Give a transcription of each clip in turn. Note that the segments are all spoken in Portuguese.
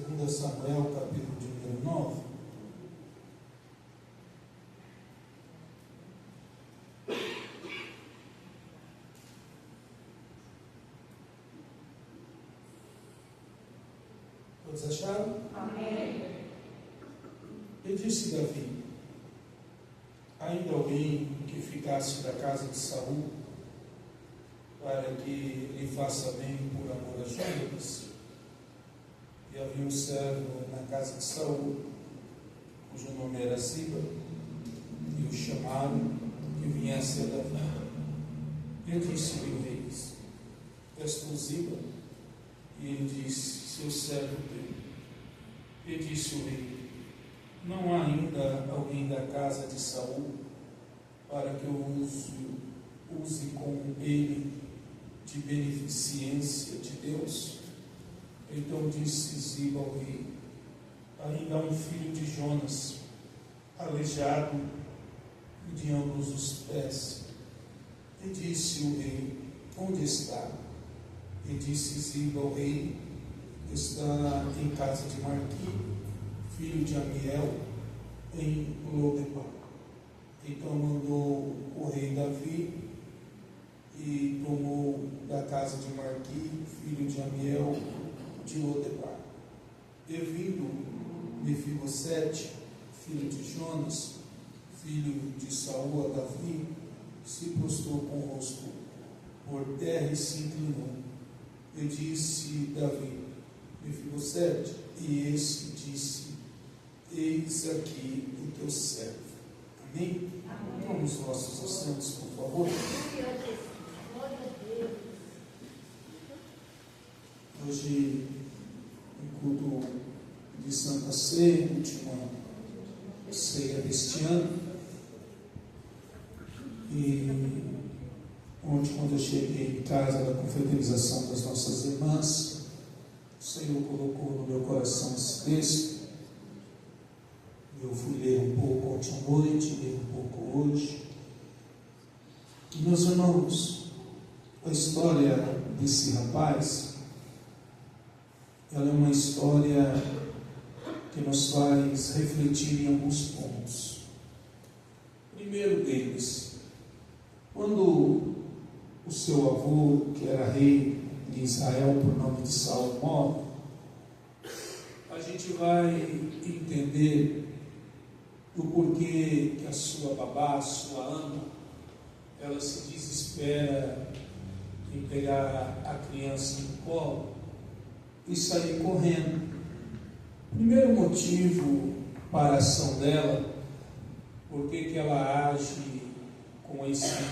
2 Samuel, capítulo de número 9. Todos acharam? Amém. E disse Davi: ainda alguém que ficasse da casa de Saul, para que lhe faça bem por amor a Jonatas? E havia um servo na casa de Saul, cujo nome era Ziba, e o chamaram que viesse a Davi. E disse-lhe o rei: és tu Ziba? E ele disse: seu servo teu. E disse o rei: não há ainda alguém da casa de Saul para que eu use com ele de beneficência de Deus? Então disse Ziba ao rei: ainda há um filho de Jonas, aleijado de ambos os pés. E disse o rei: onde está? E disse Ziba ao rei: está em casa de Marqui, filho de Amiel, em Lodebar. Então mandou o rei Davi e tomou da casa de Marqui, filho de Amiel, de Lodebar. E vindo Mefibosete, filho de Jonas, filho de Saul, a Davi, se prostrou com o rosto por terra e se inclinou. E disse Davi: Mefibosete, e esse disse: eis aqui o teu servo. Amém? Amém. Vamos aos nossos assentos, por favor. Hoje, no culto de Santa Ceia, última ceia deste ano, e ontem, quando eu cheguei em casa da confraternização das nossas irmãs, o Senhor colocou no meu coração esse texto. Eu fui ler um pouco ontem à noite, ler um pouco hoje. E, meus irmãos, a história desse rapaz, ela é uma história que nos faz refletir em alguns pontos. O primeiro deles, quando o seu avô, que era rei de Israel por nome de Saul, morre, a gente vai entender o porquê que a sua babá, a sua ama, ela se desespera em pegar a criança no colo e sair correndo. O primeiro motivo para a ação dela, por que ela age com esse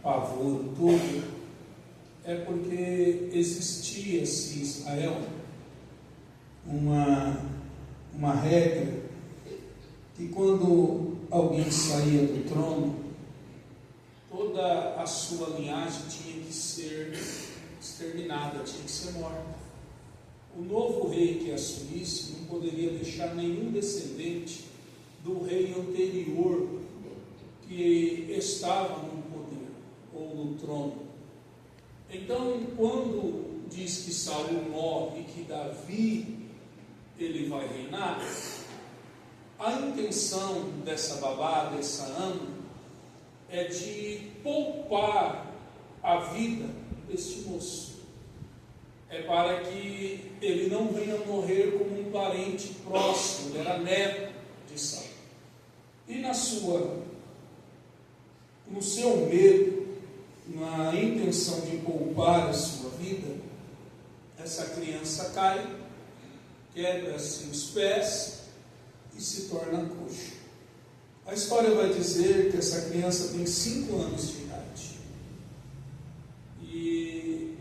pavor todo, é porque existia-se em Israel uma regra que quando alguém saía do trono, toda a sua linhagem tinha que ser exterminada, tinha que ser morta. O novo rei que assumisse não poderia deixar nenhum descendente do rei anterior que estava no poder ou no trono. Então, quando diz que Saul morre e que Davi ele vai reinar, a intenção dessa babá, dessa ama, é de poupar a vida deste moço. É para que ele não venha morrer como um parente próximo. Ele era neto de Saul. E no seu medo, na intenção de poupar a sua vida, essa criança cai, quebra-se os pés e se torna coxo. A história vai dizer que essa criança tem 5 anos de idade. E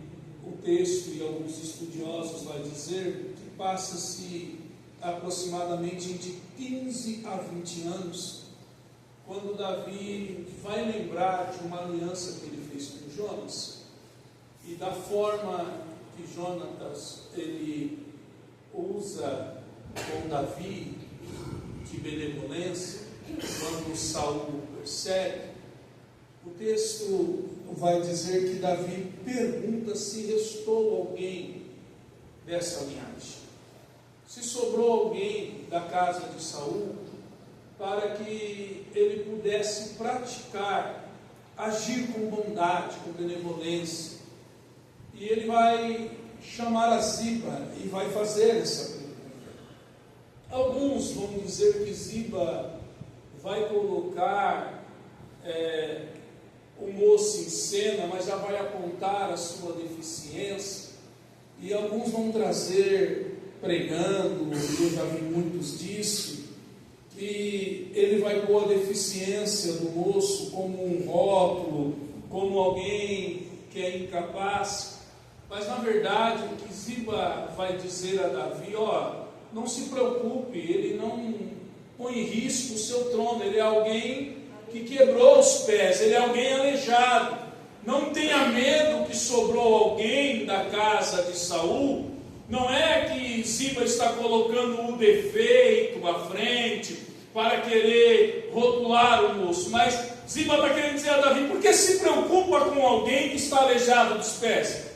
o texto e alguns estudiosos vai dizer que passa-se aproximadamente de 15 a 20 anos, quando Davi vai lembrar de uma aliança que ele fez com Jonas, e da forma que Jonatas ele usa com Davi de benevolência, quando Saul persegue. O texto vai dizer que Davi pergunta se restou alguém dessa linhagem. se sobrou alguém da casa de Saul, para que ele pudesse praticar, agir com bondade, com benevolência. E ele vai chamar a Ziba e vai fazer essa pergunta. Alguns vão dizer que Ziba vai colocar o moço em cena, mas já vai apontar a sua deficiência. E alguns vão trazer, pregando, eu já vi muitos disso, que ele vai pôr a deficiência do moço como um rótulo, como alguém que é incapaz. Mas na verdade o que Ziba vai dizer a Davi, não se preocupe, ele não põe em risco o seu trono, ele é alguém que quebrou os pés, ele é alguém aleijado. Não tenha medo que sobrou alguém da casa de Saul. Não é que Ziba está colocando o defeito à frente para querer rotular o moço, mas Ziba está querendo dizer a Davi, por que se preocupa com alguém que está aleijado dos pés?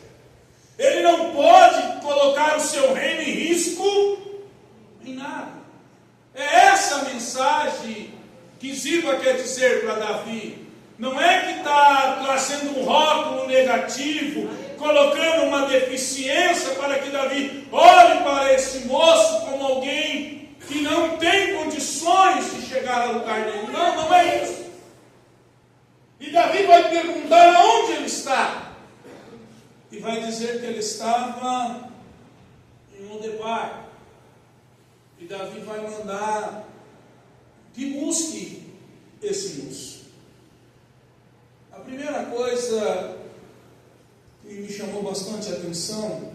Ele não pode colocar o seu reino em risco em nada. É essa a mensagem que Ziba quer dizer para Davi. Não é que está trazendo um rótulo negativo, colocando uma deficiência para que Davi olhe para esse moço como alguém que não tem condições de chegar ao lugar dele. Não, não é isso. E Davi vai perguntar aonde ele está. E vai dizer que ele estava em Lodebar. E Davi vai mandar que busque esse moço. A primeira coisa que me chamou bastante a atenção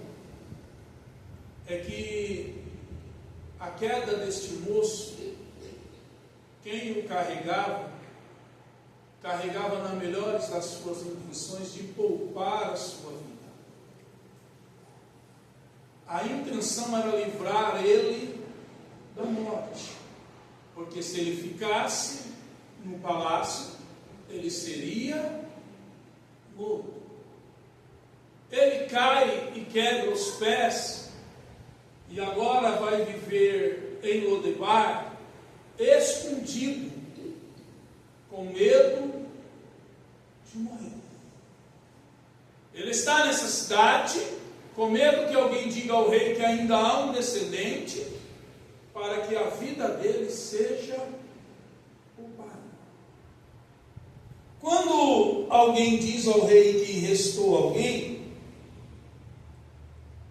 é que a queda deste moço, quem o carregava na melhores das suas intenções de poupar a sua vida. A intenção era livrar ele da morte, porque se ele ficasse no palácio, ele seria morto. Ele cai e quebra os pés, e agora vai viver em Lodebar, escondido, com medo de morrer. Ele está nessa cidade, com medo que alguém diga ao rei que ainda há um descendente, para que a vida dele seja poupada. Quando alguém diz ao rei que restou alguém,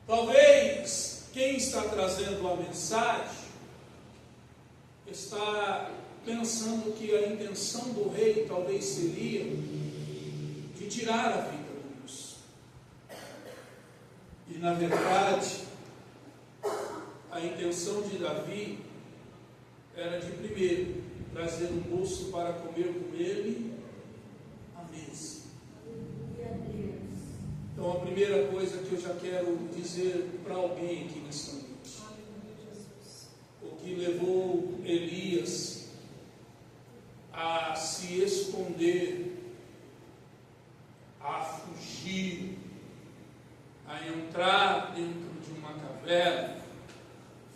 talvez quem está trazendo a mensagem está pensando que a intenção do rei talvez seria de tirar a vida do moço. E na verdade, a intenção de Davi era de primeiro trazer o moço para comer com ele à mesa. Então a primeira coisa que eu já quero dizer para alguém aqui nessa noite, o que levou Elias a se esconder, a fugir, a entrar dentro de uma caverna,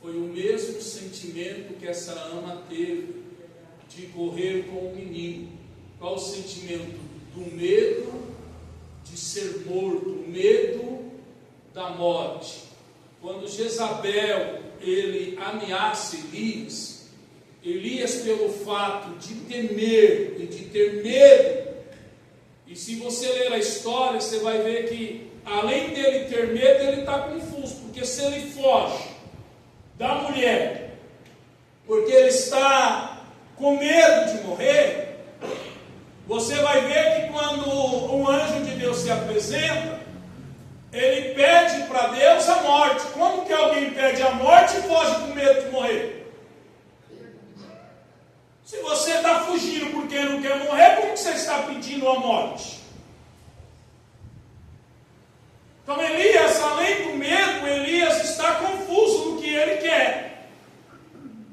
foi o mesmo sentimento que essa ama teve de correr com o menino. Qual o sentimento? Do medo de ser morto, o medo da morte. Quando Jezabel ele ameaça Elias, pelo fato de temer e de ter medo, e se você ler a história, você vai ver que além dele ter medo, ele está confuso, porque se ele foge da mulher, porque ele está com medo de morrer, você vai ver que quando um anjo de Deus se apresenta, ele pede para Deus a morte. Como que alguém pede a morte e foge com medo de morrer? Se você está fugindo porque não quer morrer, como que você está pedindo a morte? Então Elias, além do medo, Elias está confuso no que ele quer.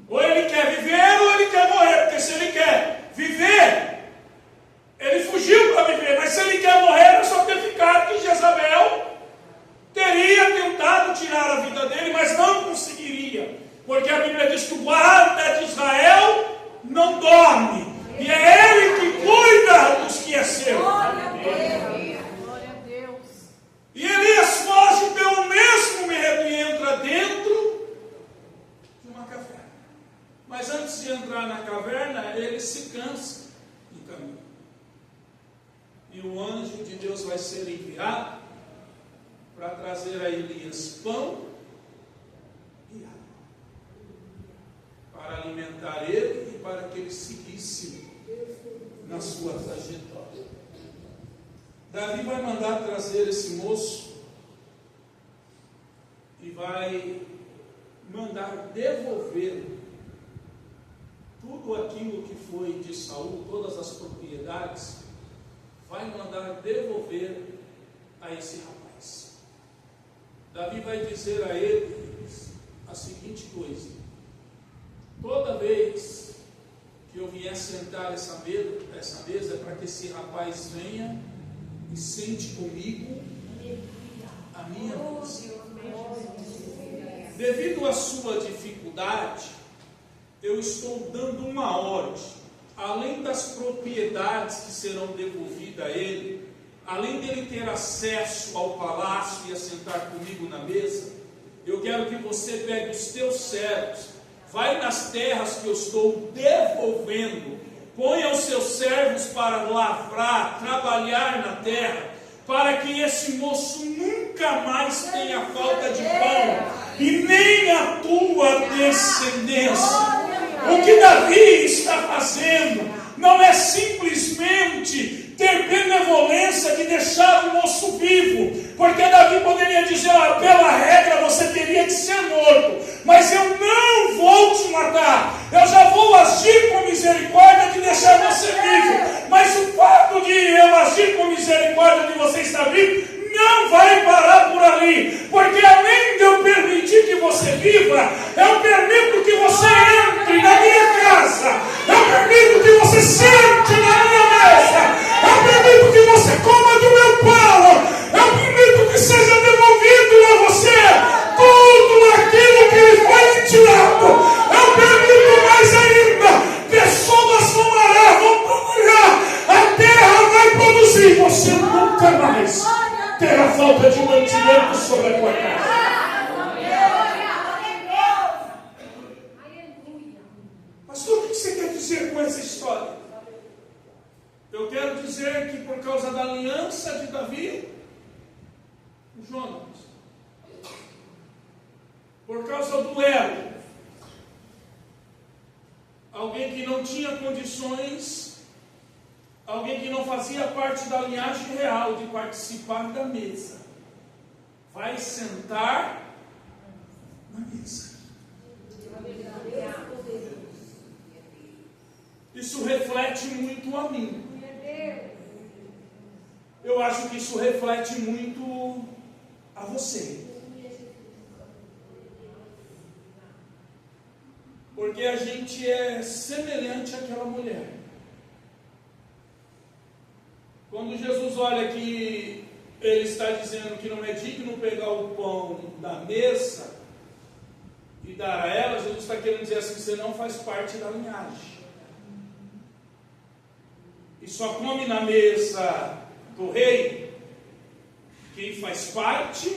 Ou ele quer viver ou ele quer morrer. Porque se ele quer viver, ele fugiu para viver. Mas se ele quer morrer, é só ter ficado que Jezabel teria tentado tirar a vida dele, mas não conseguiria. a Bíblia diz que o guarda de Israel não dorme. E é Ele que cuida dos que é seu. Glória a Deus. E Elias foge pelo mesmo medo e entra dentro de uma caverna. Mas antes de entrar na caverna, ele se cansa no caminho. E o anjo de Deus vai ser enviado para trazer a Elias pão e água, para alimentar ele e para que ele seguisse na sua trajetória. Davi vai mandar trazer esse moço e vai mandar devolver tudo aquilo que foi de Saul, todas as propriedades, vai mandar devolver a esse rapaz. Davi vai dizer a ele a seguinte coisa: toda vez que eu vier sentar essa mesa, é para que esse rapaz venha e sente comigo a minha mesa. Devido à sua dificuldade, eu estou dando uma ordem. Além das propriedades que serão devolvidas a ele, além dele ter acesso ao palácio e a sentar comigo na mesa, eu quero que você pegue os teus servos, vai nas terras que eu estou devolvendo, ponha os seus servos para lavrar, trabalhar na terra, para que esse moço nunca mais tenha falta de pão, e nem a tua descendência. O que Davi está fazendo não é simplesmente ter benevolência de deixar o moço vivo, porque Davi poderia dizer: pela regra você teria que ser morto, mas eu não vou te matar, eu já vou agir com misericórdia de deixar você vivo. Mas o fato de eu agir com misericórdia de você estar vivo não vai parar por ali, porque além de eu permitir que você viva, eu permito que você entre na minha casa, eu permito que você sente na minha mesa, eu permito que você coma do meu pão, eu permito que seja devolvido a você tudo aquilo que lhe foi tirado. Eu permito mais ainda, pessoas vão arar, vão trabalhar, a terra vai produzir, você nunca mais terá falta de mantimento sobre a tua casa. Pastor, o que você quer dizer com essa história? Eu quero dizer que por causa da aliança de Davi com Jonas, por causa do elo, alguém que não tinha condições, alguém que não fazia parte da linhagem real de participar da mesa, vai sentar na mesa. Isso reflete muito a mim. Eu acho que isso reflete muito a você. Porque a gente é semelhante àquela mulher. Quando Jesus olha que ele está dizendo que não é digno pegar o pão da mesa e dar a ela, Jesus está querendo dizer assim: você não faz parte da linhagem. E só come na mesa do rei quem faz parte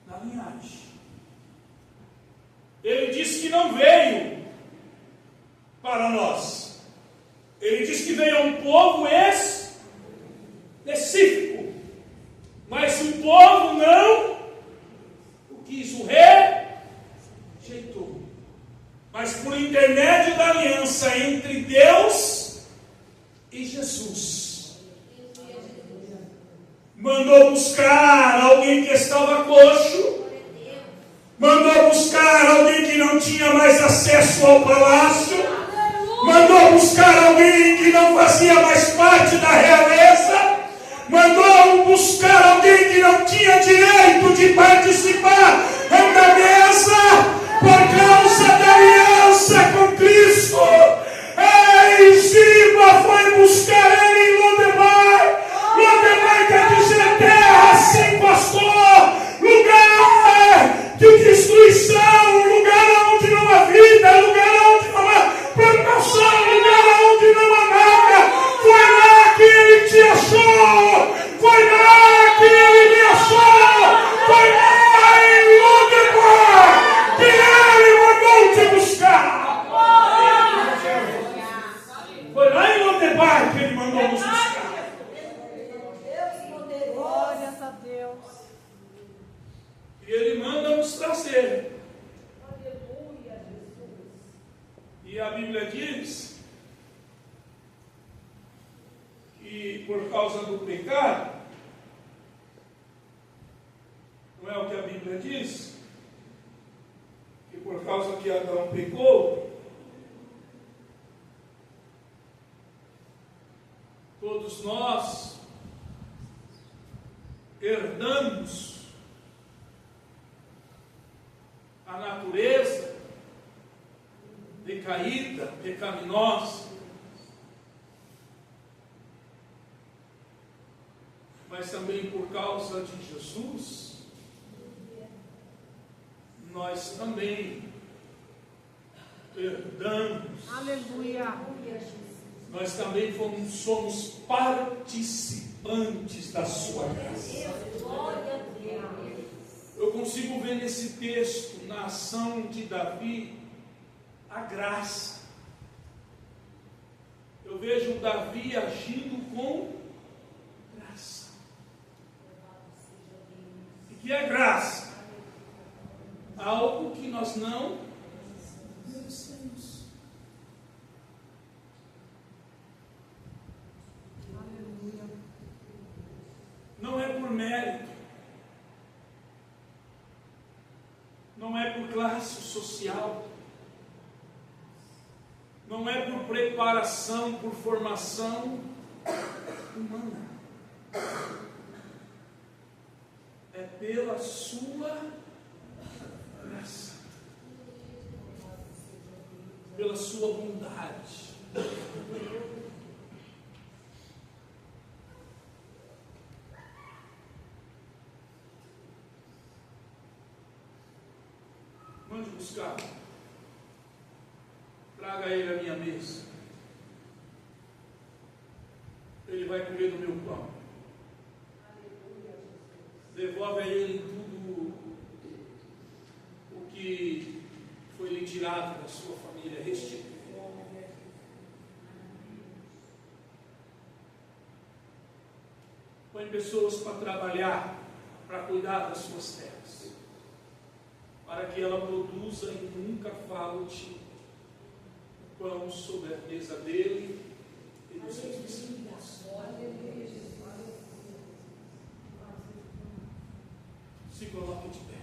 da linhagem. Ele disse que não veio para nós. Ele disse que veio a um povo específico, mas o povo não o quis, o rejeitou. Mas por intermédio da aliança entre Deus e Jesus, mandou buscar alguém que estava coxo, mandou buscar alguém que não tinha mais acesso ao palácio, mandou buscar alguém que não fazia mais parte da realeza, mandou buscar alguém que não tinha direito de participar da mesa por causa da aliança com Cristo. E Ziba foi buscar ele em Lodebar. Lodebar quer dizer terra sem pastor, lugar de destruição, lugar E a Bíblia diz que por causa do pecado, não é o que a Bíblia diz? Que por causa que Adão pecou, todos nós herdamos a natureza decaída, pecaminosa, mas também por causa de Jesus, nós também herdamos. Aleluia. Nós também somos participantes da sua graça. Eu consigo ver nesse texto, na ação de Davi, a graça. Eu vejo Davi agindo com graça. E que é graça? Algo que nós não merecemos. Não é por mérito, não é por classe social, não é por preparação, por formação humana, é pela sua graça, pela sua bondade. Mande buscar. Traga ele à minha mesa. Ele vai comer do meu pão. Devolve a ele tudo o que foi lhe tirado da sua família. Restitui. Põe pessoas para trabalhar, para cuidar das suas terras, para que ela produza e nunca falte o pão sobre a mesa dele e dos seus discípulos. Se coloque de pé.